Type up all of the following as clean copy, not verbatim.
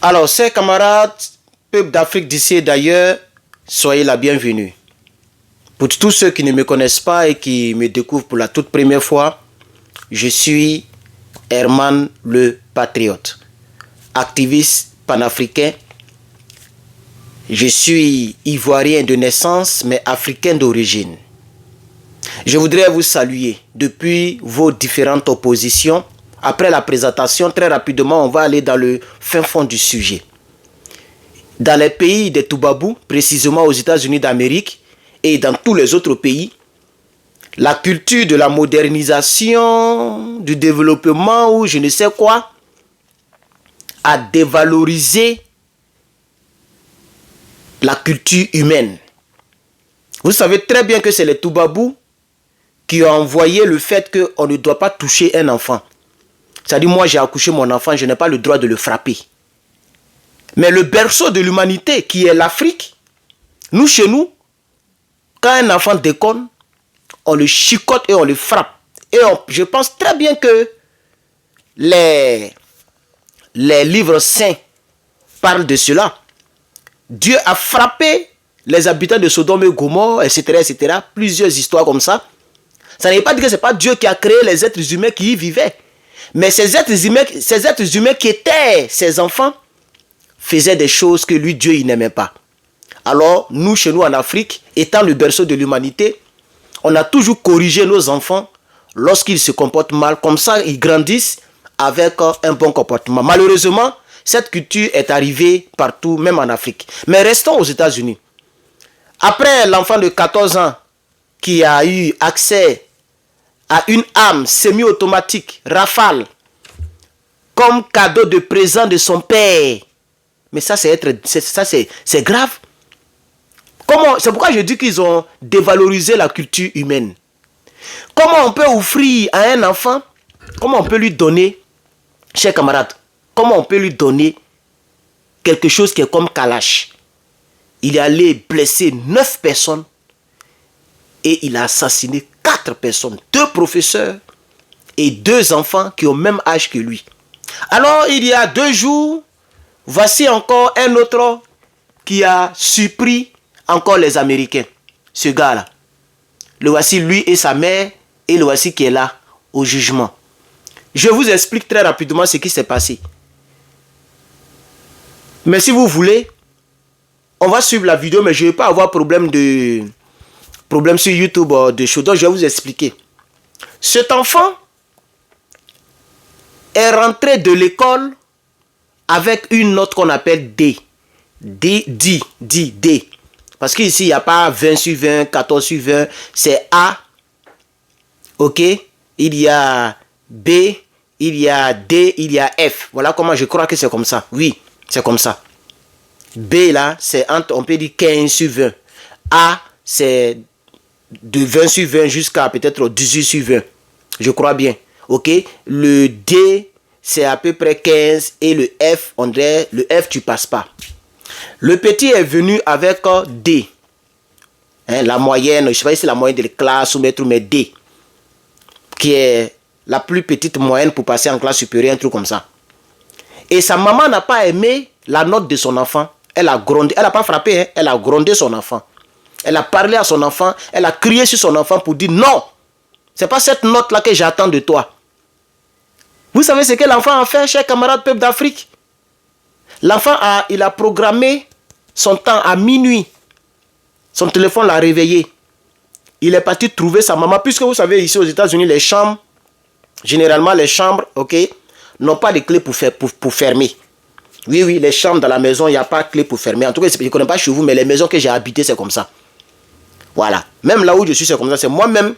Alors, chers camarades, peuple d'Afrique d'ici et d'ailleurs, soyez la bienvenue. Pour tous ceux qui ne me connaissent pas et qui me découvrent pour la toute première fois, je suis Herman le Patriote, activiste panafricain. Je suis ivoirien de naissance, mais africain d'origine. Je voudrais vous saluer depuis vos différentes oppositions. Après la présentation, très rapidement, on va aller dans le fin fond du sujet. Dans les pays des Toubabou, précisément aux États-Unis d'Amérique et dans tous les autres pays, la culture de la modernisation, du développement ou je ne sais quoi, a dévalorisé la culture humaine. Vous savez très bien que c'est les Toubabou qui ont envoyé le fait qu'on ne doit pas toucher un enfant. C'est-à-dire, moi j'ai accouché mon enfant, je n'ai pas le droit de le frapper. Mais le berceau de l'humanité qui est l'Afrique, nous chez nous, quand un enfant déconne, on le chicote et on le frappe. Et je pense très bien que les livres saints parlent de cela. Dieu a frappé les habitants de Sodome et Gomorrhe, etc., etc. Plusieurs histoires comme ça. Ça ne veut pas dire que ce n'est pas Dieu qui a créé les êtres humains qui y vivaient. Mais ces êtres humains qui étaient ses enfants faisaient des choses que lui, Dieu, il n'aimait pas. Alors, nous, chez nous en Afrique, étant le berceau de l'humanité, on a toujours corrigé nos enfants lorsqu'ils se comportent mal. Comme ça, ils grandissent avec un bon comportement. Malheureusement, cette culture est arrivée partout, même en Afrique. Mais restons aux États-Unis. Après l'enfant de 14 ans qui a eu accès à une arme semi-automatique, Rafale, comme cadeau de présent de son père. Mais ça, c'est grave. C'est pourquoi je dis qu'ils ont dévalorisé la culture humaine. Comment on peut offrir à un enfant, comment on peut lui donner, chers camarades, comment on peut lui donner quelque chose qui est comme Kalash? Il est allé blesser 9 personnes et il a assassiné 4 personnes, 2 professeurs et 2 enfants qui ont le même âge que lui. Alors, il y a 2 jours, voici encore un autre qui a surpris encore les Américains. Ce gars-là. Le voici, lui et sa mère, et le voici qui est là, au jugement. Je vous explique très rapidement ce qui s'est passé. Mais si vous voulez, on va suivre la vidéo, mais je ne vais pas avoir problème sur YouTube de choses. Donc, je vais vous expliquer. Cet enfant est rentré de l'école avec une note qu'on appelle D. D. Parce qu'ici, il n'y a pas 20 sur 20, 14 sur 20. C'est A. OK. Il y a B. Il y a D. Il y a F. Voilà comment je crois que c'est comme ça. Oui, c'est comme ça. B, là, c'est entre, on peut dire 15 sur 20. A, c'est de 20 sur 20 jusqu'à peut-être 18 sur 20. Je crois bien. OK. Le D, c'est à peu près 15. Et le F, on dirait, le F, tu passes pas. Le petit est venu avec D. Hein, la moyenne, je ne sais pas si c'est la moyenne de la classe ou mais D. Qui est la plus petite moyenne pour passer en classe supérieure, un truc comme ça. Et sa maman n'a pas aimé la note de son enfant. Elle a grondé, elle n'a pas frappé, hein, elle a grondé son enfant. Elle a parlé à son enfant, elle a crié sur son enfant pour dire non, c'est pas cette note-là que j'attends de toi. Vous savez ce que l'enfant a fait, chers camarades peuple d'Afrique? L'enfant il a programmé son temps à minuit. Son téléphone l'a réveillé. Il est parti trouver sa maman. Puisque vous savez, ici aux États-Unis, les chambres, généralement les chambres, ok, n'ont pas de clé pour fermer. Oui, les chambres dans la maison, il n'y a pas de clé pour fermer. En tout cas, je ne connais pas chez vous, mais les maisons que j'ai habitées, c'est comme ça. Voilà. Même là où je suis, c'est comme ça. C'est moi-même,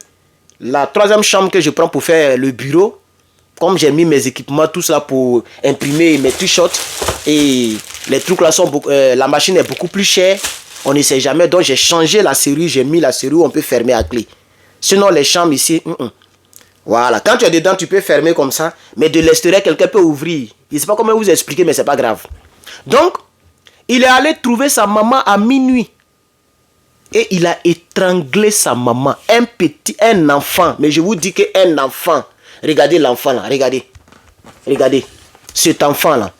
la 3e chambre que je prends pour faire le bureau. Comme j'ai mis mes équipements, tout ça pour imprimer mes t-shirts. Et les trucs là sont la machine est beaucoup plus chère. On ne sait jamais. Donc j'ai changé la serrure. J'ai mis la serrure où on peut fermer à clé. Sinon les chambres ici, voilà. Quand tu es dedans, tu peux fermer comme ça. Mais de l'extérieur, quelqu'un peut ouvrir. Je ne sais pas comment vous expliquer, mais c'est pas grave. Donc, il est allé trouver sa maman à minuit. Et il a étranglé sa maman. Un enfant. Mais je vous dis qu'un enfant. Regardez l'enfant là. Regardez. Cet enfant là.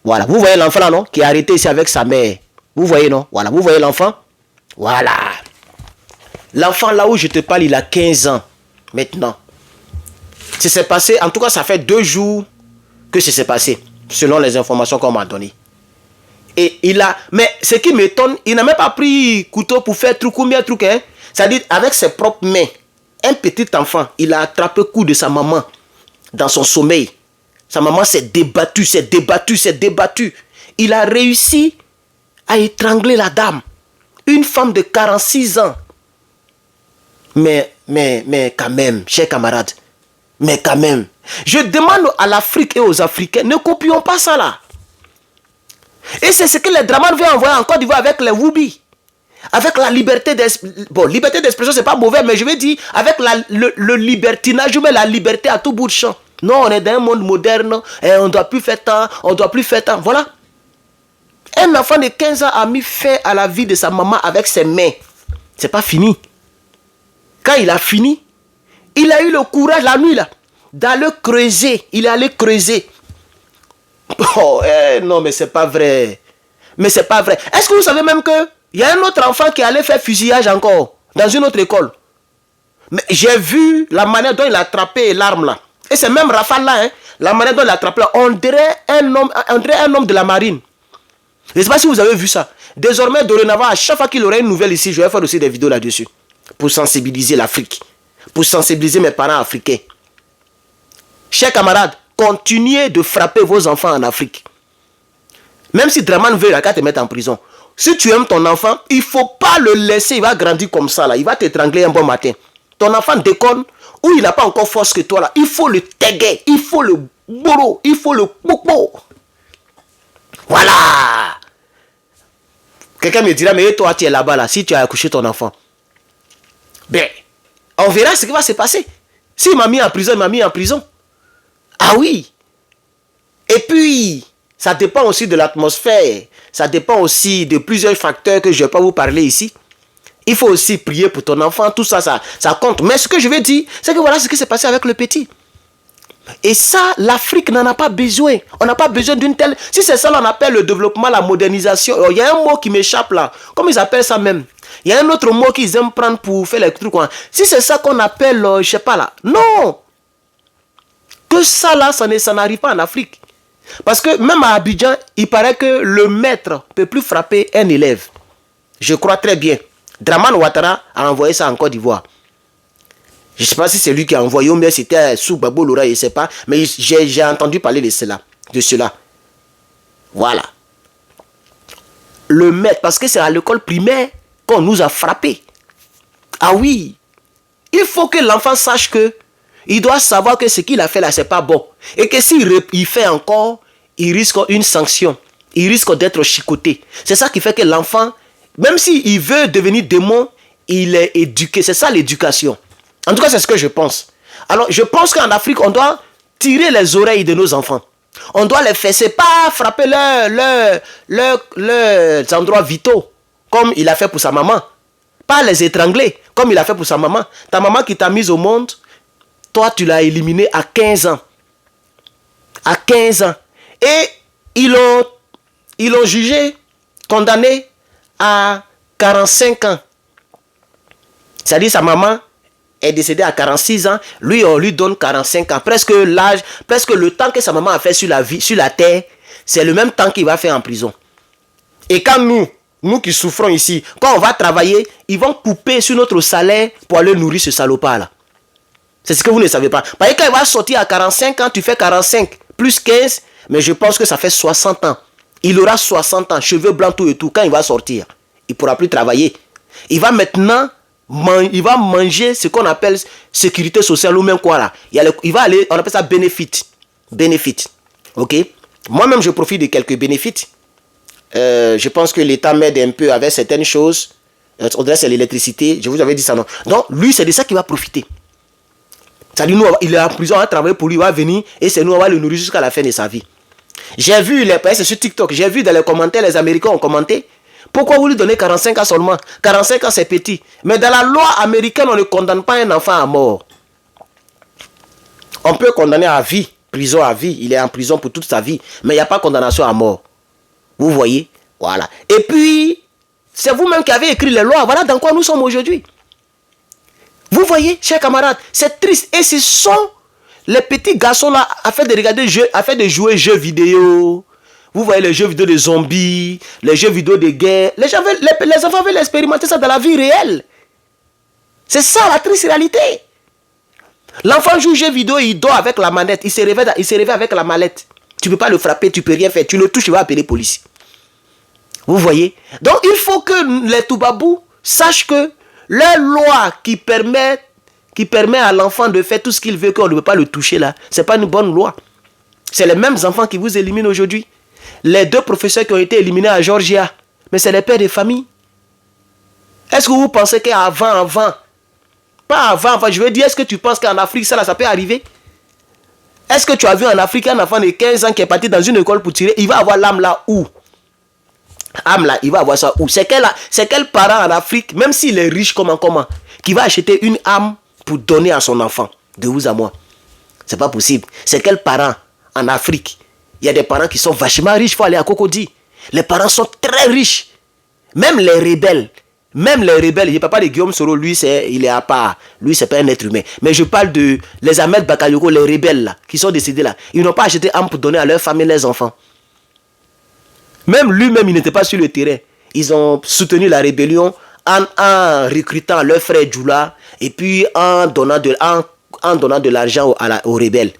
Voilà, vous voyez l'enfant là, non? Qui est arrêté ici avec sa mère. Vous voyez, non? Voilà, vous voyez l'enfant? Voilà. L'enfant là où je te parle, il a 15 ans. Maintenant. Ça s'est passé, en tout cas, ça fait 2 jours que ça s'est passé. Selon les informations qu'on m'a données. Et il a... Mais ce qui m'étonne, il n'a même pas pris couteau pour faire truc, combien de trucs, hein? C'est-à-dire, avec ses propres mains, un petit enfant, il a attrapé le cou de sa maman dans son sommeil. Sa maman s'est débattue, s'est débattue, s'est débattue. Il a réussi à étrangler la dame. Une femme de 46 ans. Mais quand même, chers camarades, mais quand même, je demande à l'Afrique et aux Africains, ne copions pas ça là. Et c'est ce que les Draman veulent envoyer en Côte d'Ivoire avec les Woubi. Avec la liberté d'expression. Bon, liberté d'expression, c'est pas mauvais, mais je veux dire, avec le libertinage, je mets la liberté à tout bout de champ. Non, on est dans un monde moderne, et on ne doit plus faire tant, on ne doit plus faire tant. Voilà. Un enfant de 15 ans a mis fin à la vie de sa maman avec ses mains. C'est pas fini. Quand il a fini, il a eu le courage la nuit là, d'aller creuser. Il est allé creuser. Oh, non, mais c'est pas vrai. Mais c'est pas vrai. Est-ce que vous savez même que il y a un autre enfant qui allait faire fusillage encore dans une autre école? Mais j'ai vu la manière dont il a attrapé l'arme là. Et c'est même Rafale là, hein, la manière dont il a attrapé là. On dirait un homme de la marine. Je ne sais pas si vous avez vu ça. Désormais, dorénavant, à chaque fois qu'il y aurait une nouvelle ici, je vais faire aussi des vidéos là-dessus. Pour sensibiliser l'Afrique. Pour sensibiliser mes parents africains. Chers camarades, continuez de frapper vos enfants en Afrique. Même si Draman veut la te mettre en prison. Si tu aimes ton enfant, il ne faut pas le laisser. Il va grandir comme ça. Là. Il va t'étrangler un bon matin. Ton enfant déconne ou il n'a pas encore force que toi. Là. Il faut le téguer. Il faut le bourreau. Il faut le popo. Voilà. Quelqu'un me dira, mais toi, tu es là-bas, là, si tu as accouché ton enfant. Ben, on verra ce qui va se passer. S'il m'a mis en prison, il m'a mis en prison. Ah oui. Et puis, ça dépend aussi de l'atmosphère. Ça dépend aussi de plusieurs facteurs que je ne vais pas vous parler ici. Il faut aussi prier pour ton enfant. Tout ça, ça compte. Mais ce que je veux dire, c'est que voilà ce qui s'est passé avec le petit. Et ça, l'Afrique n'en a pas besoin. On n'a pas besoin d'une telle... Si c'est ça qu'on appelle le développement, la modernisation. Il y a un mot qui m'échappe là. Comment ils appellent ça même? Il y a un autre mot qu'ils aiment prendre pour faire les trucs. Si c'est ça qu'on appelle, je ne sais pas là. Non. Que ça là, ça n'arrive pas en Afrique. Parce que même à Abidjan, il paraît que le maître ne peut plus frapper un élève. Je crois très bien. Draman Ouattara a envoyé ça en Côte d'Ivoire. Je ne sais pas si c'est lui qui a envoyé ou bien c'était sous Gbagbo Lora, je ne sais pas. Mais j'ai entendu parler de cela. Voilà. Le maître, parce que c'est à l'école primaire qu'on nous a frappés. Ah oui. Il faut que l'enfant sache que il doit savoir que ce qu'il a fait là, c'est pas bon. Et que s'il fait encore, il risque une sanction. Il risque d'être chicoté. C'est ça qui fait que l'enfant, même s'il veut devenir démon, il est éduqué. C'est ça l'éducation. En tout cas, c'est ce que je pense. Alors, je pense qu'en Afrique, on doit tirer les oreilles de nos enfants. On doit les fesser, pas frapper leurs endroits vitaux, comme il a fait pour sa maman. Pas les étrangler, comme il a fait pour sa maman. Ta maman qui t'a mise au monde, toi, tu l'as éliminé à 15 ans. À 15 ans. Et ils l'ont jugé, condamné à 45 ans. C'est-à-dire sa maman est décédée à 46 ans. Lui, on lui donne 45 ans. Presque le temps que sa maman a fait sur la terre, c'est le même temps qu'il va faire en prison. Et quand nous qui souffrons ici, quand on va travailler, ils vont couper sur notre salaire pour aller nourrir ce salopard-là. C'est ce que vous ne savez pas. Parce que quand il va sortir à 45 ans, tu fais 45 plus 15, mais je pense que ça fait 60 ans. Il aura 60 ans, cheveux blancs, tout et tout. Quand il va sortir, il ne pourra plus travailler. Il va maintenant, il va manger ce qu'on appelle sécurité sociale ou même quoi là. Il va aller, on appelle ça bénéfice. Bénéfice. Ok? Moi-même, je profite de quelques bénéfices. Je pense que l'État m'aide un peu avec certaines choses. On dirait que c'est l'électricité. Je vous avais dit ça, non? Donc, lui, c'est de ça qu'il va profiter. C'est-à-dire, nous, il est en prison, on va travailler pour lui, il va venir et c'est nous, on va le nourrir jusqu'à la fin de sa vie. J'ai vu, c'est sur TikTok, j'ai vu dans les commentaires, les Américains ont commenté. Pourquoi vous lui donnez 45 ans seulement? 45 ans, c'est petit. Mais dans la loi américaine, on ne condamne pas un enfant à mort. On peut condamner à vie, prison à vie. Il est en prison pour toute sa vie. Mais il n'y a pas condamnation à mort. Vous voyez? Voilà. Et puis, c'est vous-même qui avez écrit les lois. Voilà dans quoi nous sommes aujourd'hui. Vous voyez, chers camarades, c'est triste. Et ce sont les petits garçons-là afin de regarder afin de jouer jeux vidéo. Vous voyez les jeux vidéo de zombies, les jeux vidéo de guerre. Les enfants veulent expérimenter ça dans la vie réelle. C'est ça la triste réalité. L'enfant joue jeux vidéo, il dort avec la manette. Il se réveille avec la mallette. Tu ne peux pas le frapper, tu ne peux rien faire. Tu le touches, il va appeler la police. Vous voyez? Donc il faut que les Toubabous sachent que leur loi qui permet à l'enfant de faire tout ce qu'il veut, qu'on ne peut pas le toucher là, ce n'est pas une bonne loi. C'est les mêmes enfants qui vous éliminent aujourd'hui. Les 2 professeurs qui ont été éliminés à Georgia, mais c'est les pères de famille. Est-ce que vous pensez qu'avant, pas avant, je veux dire, est-ce que tu penses qu'en Afrique, ça peut arriver? Est-ce que tu as vu en Afrique un enfant de 15 ans qui est parti dans une école pour tirer? Il va avoir l'âme là où? Âme là, il va avoir ça où? C'est quel parent en Afrique, même s'il est riche comment, qui va acheter une âme pour donner à son enfant? De vous à moi. C'est pas possible. C'est quel parent en Afrique? Il y a des parents qui sont vachement riches, il faut aller à Cocody. Les parents sont très riches. Même les rebelles, je ne parle pas de Guillaume Soro, lui, il est à part. Lui, c'est pas un être humain. Mais je parle de les Ahmed Bakayoko, les rebelles là, qui sont décédés là. Ils n'ont pas acheté âme pour donner à leur famille, leurs enfants. Même lui-même, il n'était pas sur le terrain. Ils ont soutenu la rébellion en recrutant leur frère Djoula et puis en donnant de l'argent aux rebelles.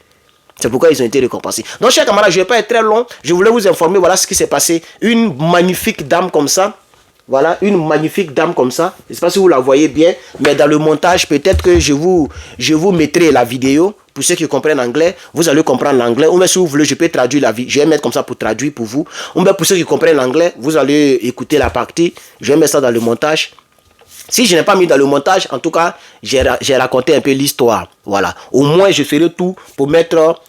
C'est pourquoi ils ont été récompensés. Donc, chers camarades, je ne vais pas être très long. Je voulais vous informer, voilà ce qui s'est passé. Une magnifique dame comme ça. Voilà, une magnifique dame comme ça. Je ne sais pas si vous la voyez bien, mais dans le montage, peut-être que je vous mettrai la vidéo. Pour ceux qui comprennent anglais, vous allez comprendre l'anglais. Ou même si vous voulez, je peux traduire la vidéo. Je vais mettre comme ça pour traduire pour vous. Ou même pour ceux qui comprennent l'anglais, vous allez écouter la partie. Je vais mettre ça dans le montage. Si je n'ai pas mis dans le montage, en tout cas, j'ai raconté un peu l'histoire. Voilà. Au moins, je ferai tout pour mettre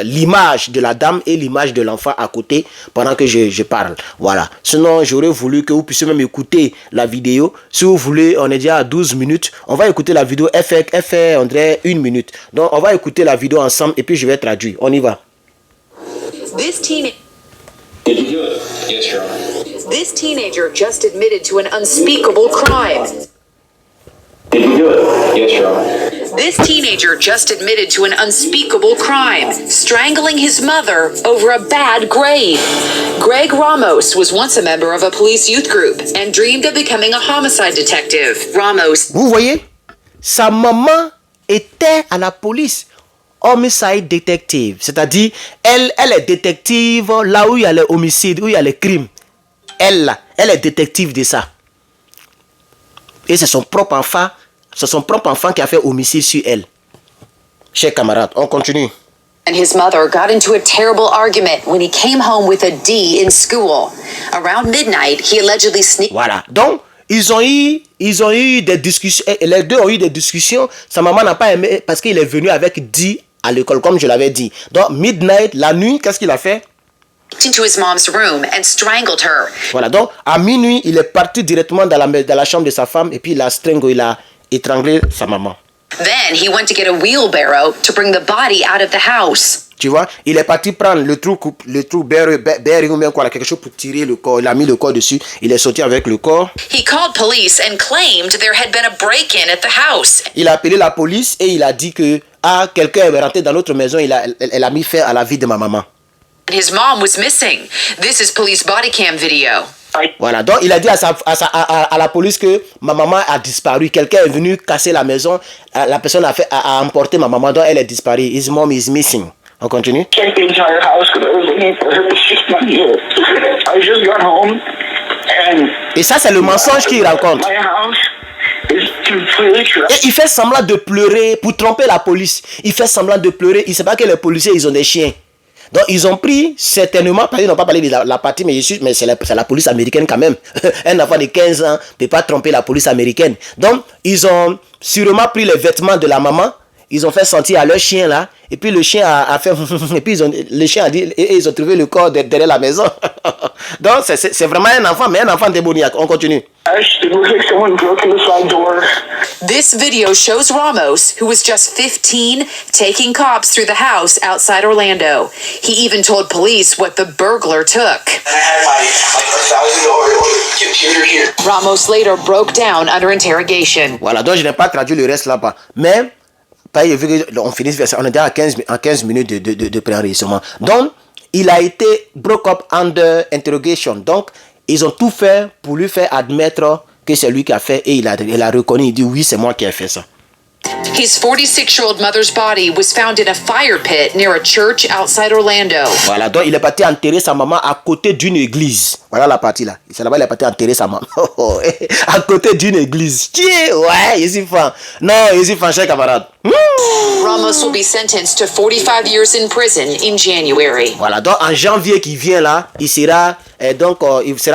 l'image de la dame et l'image de l'enfant à côté pendant que je parle. Voilà. Sinon, j'aurais voulu que vous puissiez même écouter la vidéo. Si vous voulez, on est déjà à 12 minutes. On va écouter la vidéo. Elle fait on dirait 1 minute. Donc, on va écouter la vidéo ensemble et puis je vais traduire. On y va. Did you do it? Yes, Your Honor. This teenager just admitted to an unspeakable crime. Did you do it? Yes, Your Honor. This teenager just admitted to an unspeakable crime, strangling his mother over a bad grade. Greg Ramos was once a member of a police youth group and dreamed of becoming a homicide detective. Ramos. Vous voyez, sa maman était à la police. Homicide detective, c'est-à-dire elle est détective là où il y a les homicides, où il y a les crimes. Elle est détective de ça. Et c'est son propre enfant qui a fait homicide sur elle. Chers camarades, on continue. And his mother got into a terrible argument when he came home with a D in school. Around midnight, he allegedly sneaked. Voilà. Donc, ils ont eu des discussions. Les deux ont eu des discussions. Sa maman n'a pas aimé parce qu'il est venu avec D à l'école, comme je l'avais dit. Donc, midnight, la nuit, qu'est-ce qu'il a fait? Into his mom's room and strangled her. Voilà. Donc, à minuit, il est parti directement dans la chambre de sa femme et puis il a étranglé sa maman. Then he went to get a wheelbarrow to bring the body out of the house. Tu vois, il est parti prendre le trou bearing ou bien quoi, quelque chose pour tirer le corps. Il a mis le corps dessus. Il est sorti avec le corps. He called police and claimed there had been a break-in at the house. Il a appelé la police et il a dit que quelqu'un est rentré dans notre maison. Elle a mis fin à la vie de ma maman. His mom was missing. This is police body cam video. Voilà, donc il a dit à la police que ma maman a disparu. Quelqu'un est venu casser la maison. La personne a emporté ma maman, donc elle est disparue. His mom is missing. On continue. Checked the entire house because I was looking for her for 6 months. I just got home and. Et ça, c'est le mensonge qu'il raconte. My house is completely trapped. Et il fait semblant de pleurer pour tromper la police. Il fait semblant de pleurer. Il ne sait pas que les policiers, ils ont des chiens. Donc, ils ont pris certainement, parce qu'ils n'ont pas parlé de la partie, mais c'est la police américaine quand même. Un enfant de 15 ans ne peut pas tromper la police américaine. Donc, ils ont sûrement pris les vêtements de la maman. ils ont fait sentir à leur chien là, et puis le chien a fait, et puis le chien a dit, et ils ont trouvé le corps derrière la maison. Donc c'est vraiment un enfant, mais un enfant démoniaque. On continue. It looks like someone broke in the side door. This video shows Ramos, who was just 15, taking cops through the house outside Orlando. He even told police what the burglar took. And I had my $1,000 computer here. Ramos later broke down under interrogation. Voilà, donc je n'ai pas traduit le reste là-bas. Mais, on finit, on était à 15 minutes de préenregistrement. Donc, il a été broke up under interrogation. Donc, ils ont tout fait pour lui faire admettre que c'est lui qui a fait et il a reconnu, il dit oui, c'est moi qui ai fait ça. His 46-year-old mother's body was found in a fire pit near a church outside Orlando. Voilà, donc il est parti enterrer sa maman à côté d'une église. Voilà la partie là. C'est là-bas il est parti enterrer sa maman. À côté d'une église. Ouais, il est fan. Non, il est fan, cher camarade. Ramos will be sentenced to 45 years in prison in January. Voilà, donc en janvier qui vient là, il sera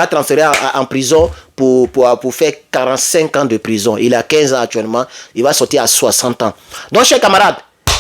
transféré en prison pour faire 45 ans de prison. Il a 15 ans actuellement, il va sortir à 60 ans. Donc, chers camarades,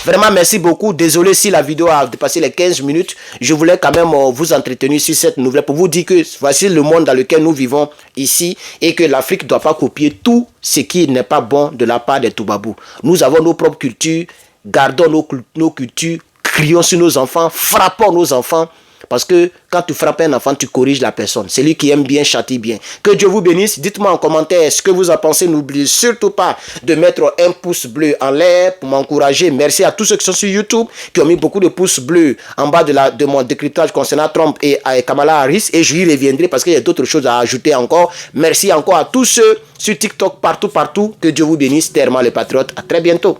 vraiment merci beaucoup. Désolé si la vidéo a dépassé les 15 minutes. Je voulais quand même vous entretenir sur cette nouvelle pour vous dire que voici le monde dans lequel nous vivons ici et que l'Afrique ne doit pas copier tout ce qui n'est pas bon de la part des Toubabous. Nous avons nos propres cultures, gardons nos cultures, crions sur nos enfants, frappons nos enfants. Parce que quand tu frappes un enfant, tu corriges la personne. Celui qui aime bien, châtie bien. Que Dieu vous bénisse. Dites-moi en commentaire ce que vous en pensez. N'oubliez surtout pas de mettre un pouce bleu en l'air pour m'encourager. Merci à tous ceux qui sont sur YouTube, qui ont mis beaucoup de pouces bleus en bas de mon décryptage concernant Trump et Kamala Harris. Et je y reviendrai parce qu'il y a d'autres choses à ajouter encore. Merci encore à tous ceux sur TikTok, partout. Que Dieu vous bénisse. Terrement les patriotes. À très bientôt.